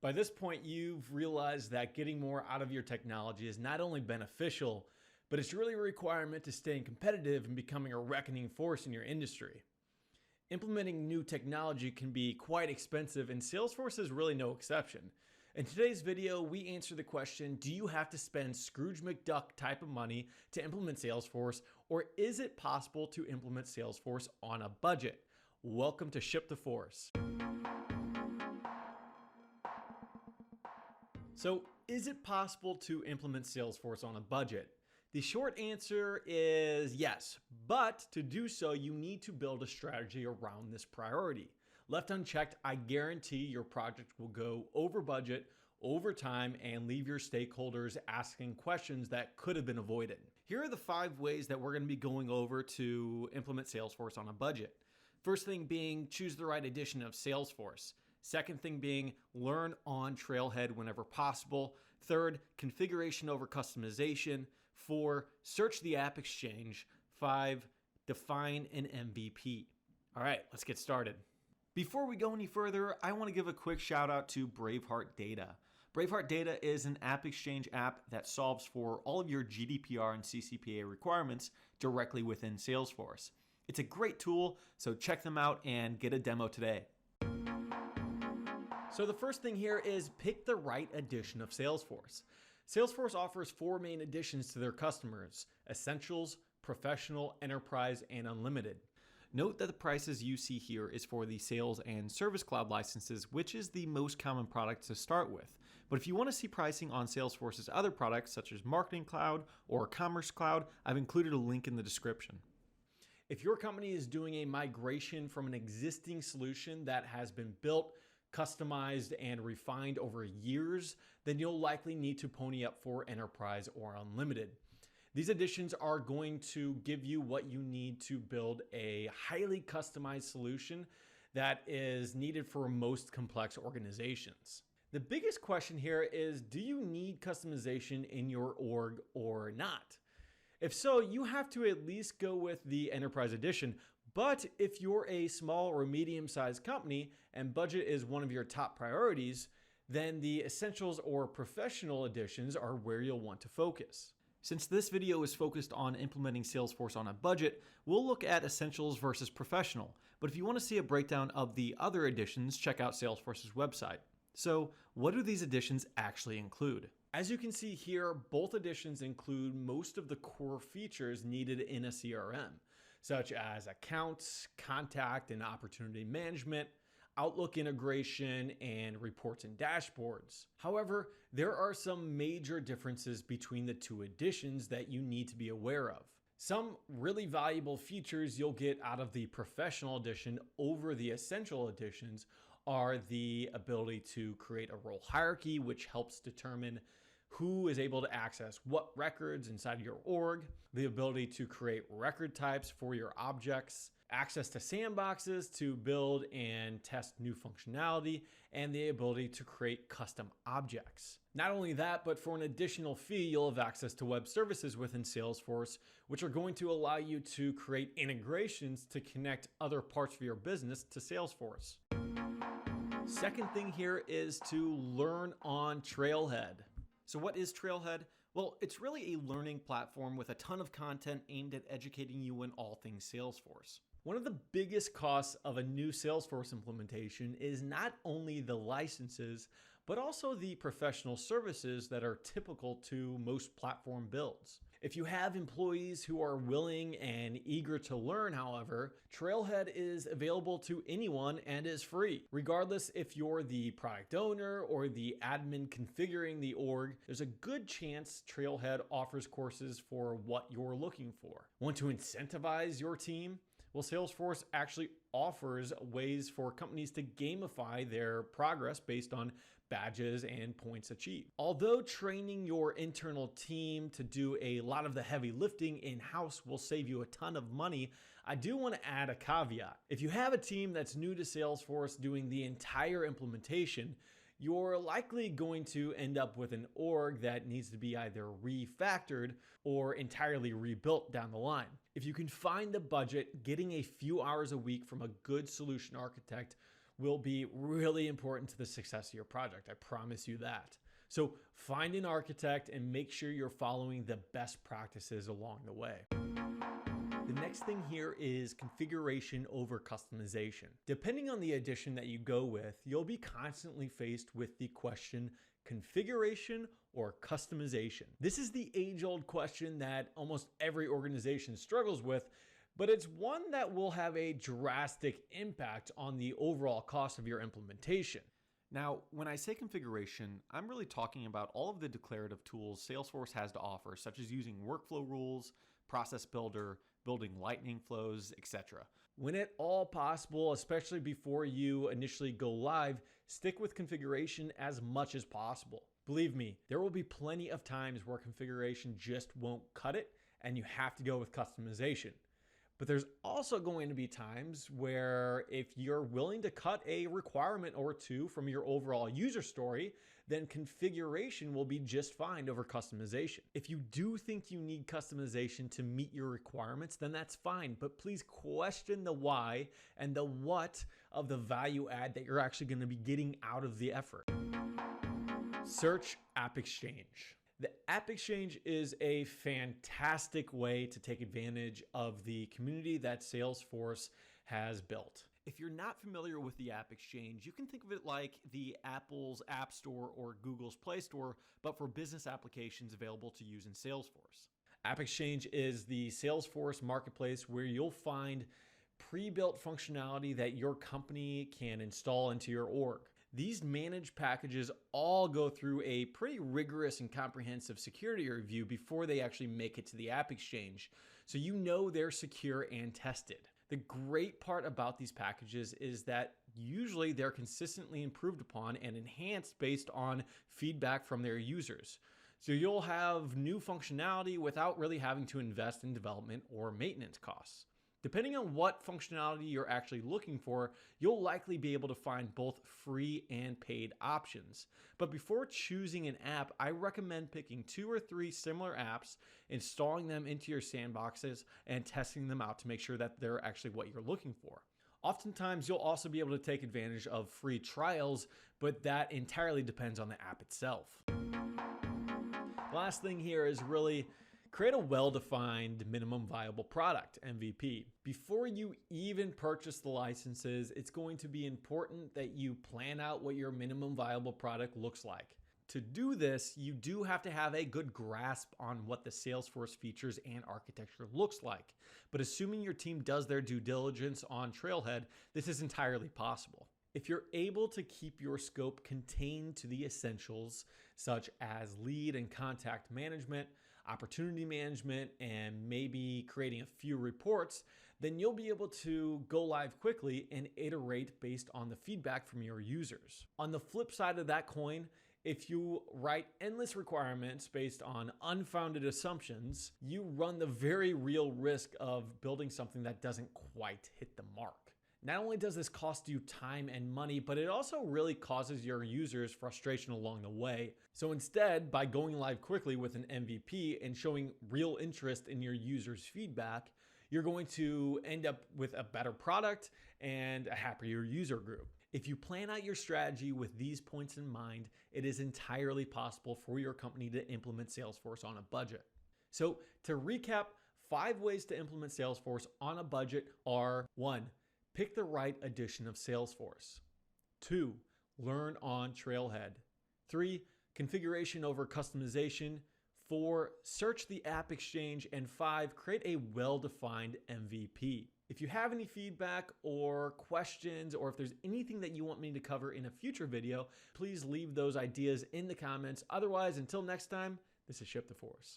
By this point, you've realized that getting more out of your technology is not only beneficial, but it's really a requirement to staying competitive and becoming a reckoning force in your industry. Implementing new technology can be quite expensive, and Salesforce is really no exception. In today's video, we answer the question, do you have to spend Scrooge McDuck type of money to implement Salesforce, or is it possible to implement Salesforce on a budget? Welcome to Ship the Force. So, is it possible to implement Salesforce on a budget? The short answer is yes, but to do so, you need to build a strategy around this priority. Left unchecked, I guarantee your project will go over budget, over time, and leave your stakeholders asking questions that could have been avoided. Here are the 5 ways that we're going to be going over to implement Salesforce on a budget. First thing being, choose the right edition of Salesforce. Second thing being, learn on Trailhead whenever possible. Third, configuration over customization. 4, search the AppExchange. 5, define an MVP. All right, let's get started. Before we go any further, I want to give a quick shout out to Braveheart Data. Braveheart Data is an AppExchange app that solves for all of your GDPR and CCPA requirements directly within Salesforce. It's a great tool, so check them out and get a demo today. So the first thing here is pick the right edition of Salesforce. Salesforce offers 4 main editions to their customers: Essentials, Professional, Enterprise, and Unlimited. Note that the prices you see here is for the Sales and Service Cloud licenses, which is the most common product to start with. But if you want to see pricing on Salesforce's other products, such as Marketing Cloud or Commerce Cloud, I've included a link in the description. If your company is doing a migration from an existing solution that has been built, customized, and refined over years, then you'll likely need to pony up for Enterprise or Unlimited. These editions are going to give you what you need to build a highly customized solution that is needed for most complex organizations. The biggest question here is, do you need customization in your org or not? If so, you have to at least go with the Enterprise Edition. But if you're a small or medium-sized company and budget is one of your top priorities, then the Essentials or Professional Editions are where you'll want to focus. Since this video is focused on implementing Salesforce on a budget, we'll look at Essentials versus Professional. But if you want to see a breakdown of the other editions, check out Salesforce's website. So, what do these editions actually include? As you can see here, both editions include most of the core features needed in a CRM, such as accounts, contact and opportunity management, Outlook integration, and reports and dashboards. However, there are some major differences between the 2 editions that you need to be aware of. Some really valuable features you'll get out of the Professional Edition over the Essential Editions are the ability to create a role hierarchy, which helps determine who is able to access what records inside of your org, the ability to create record types for your objects, access to sandboxes to build and test new functionality, and the ability to create custom objects. Not only that, but for an additional fee, you'll have access to web services within Salesforce, which are going to allow you to create integrations to connect other parts of your business to Salesforce. Second thing here is to learn on Trailhead. So what is Trailhead? Well, it's really a learning platform with a ton of content aimed at educating you in all things Salesforce. One of the biggest costs of a new Salesforce implementation is not only the licenses, but also the professional services that are typical to most platform builds. If you have employees who are willing and eager to learn, however, Trailhead is available to anyone and is free. Regardless if you're the product owner or the admin configuring the org, there's a good chance Trailhead offers courses for what you're looking for. Want to incentivize your team? Well, Salesforce actually offers ways for companies to gamify their progress based on badges and points achieved. Although training your internal team to do a lot of the heavy lifting in-house will save you a ton of money, I do want to add a caveat. If you have a team that's new to Salesforce doing the entire implementation, you're likely going to end up with an org that needs to be either refactored or entirely rebuilt down the line. If you can find the budget, getting a few hours a week from a good solution architect will be really important to the success of your project. I promise you that. So find an architect and make sure you're following the best practices along the way. The next thing here is configuration over customization. Depending on the edition that you go with, you'll be constantly faced with the question, configuration or customization. This is the age-old question that almost every organization struggles with, but it's one that will have a drastic impact on the overall cost of your implementation. Now, when I say configuration, I'm really talking about all of the declarative tools Salesforce has to offer, such as using workflow rules, process builder, building lightning flows, etc. When at all possible, especially before you initially go live, stick with configuration as much as possible. Believe me, there will be plenty of times where configuration just won't cut it and you have to go with customization. But there's also going to be times where if you're willing to cut a requirement or two from your overall user story, then configuration will be just fine over customization. If you do think you need customization to meet your requirements, then that's fine. But please question the why and the what of the value add that you're actually going to be getting out of the effort. Search AppExchange. The AppExchange is a fantastic way to take advantage of the community that Salesforce has built. If you're not familiar with the AppExchange, you can think of it like the Apple's App Store or Google's Play Store, but for business applications available to use in Salesforce. AppExchange is the Salesforce marketplace where you'll find pre-built functionality that your company can install into your org. These managed packages all go through a pretty rigorous and comprehensive security review before they actually make it to the AppExchange, so you know they're secure and tested. The great part about these packages is that usually they're consistently improved upon and enhanced based on feedback from their users. So you'll have new functionality without really having to invest in development or maintenance costs. Depending on what functionality you're actually looking for, you'll likely be able to find both free and paid options. But before choosing an app, I recommend picking 2 or 3 similar apps, installing them into your sandboxes, and testing them out to make sure that they're actually what you're looking for. Oftentimes, you'll also be able to take advantage of free trials, but that entirely depends on the app itself. Last thing here is really create a well-defined minimum viable product, MVP. Before you even purchase the licenses, it's going to be important that you plan out what your minimum viable product looks like. To do this, you do have to have a good grasp on what the Salesforce features and architecture looks like. But assuming your team does their due diligence on Trailhead, this is entirely possible. If you're able to keep your scope contained to the essentials, such as lead and contact management, opportunity management, and maybe creating a few reports, then you'll be able to go live quickly and iterate based on the feedback from your users. On the flip side of that coin, if you write endless requirements based on unfounded assumptions, you run the very real risk of building something that doesn't quite hit the mark. Not only does this cost you time and money, but it also really causes your users frustration along the way. So instead, by going live quickly with an MVP and showing real interest in your users' feedback, you're going to end up with a better product and a happier user group. If you plan out your strategy with these points in mind, it is entirely possible for your company to implement Salesforce on a budget. So to recap, 5 ways to implement Salesforce on a budget are: 1. Pick the right edition of Salesforce. 2. Learn on Trailhead. 3. Configuration over customization. 4. Search the AppExchange. And 5. Create a well-defined MVP. If you have any feedback or questions, or if there's anything that you want me to cover in a future video, please leave those ideas in the comments. Otherwise, until next time, this is Ship the Force.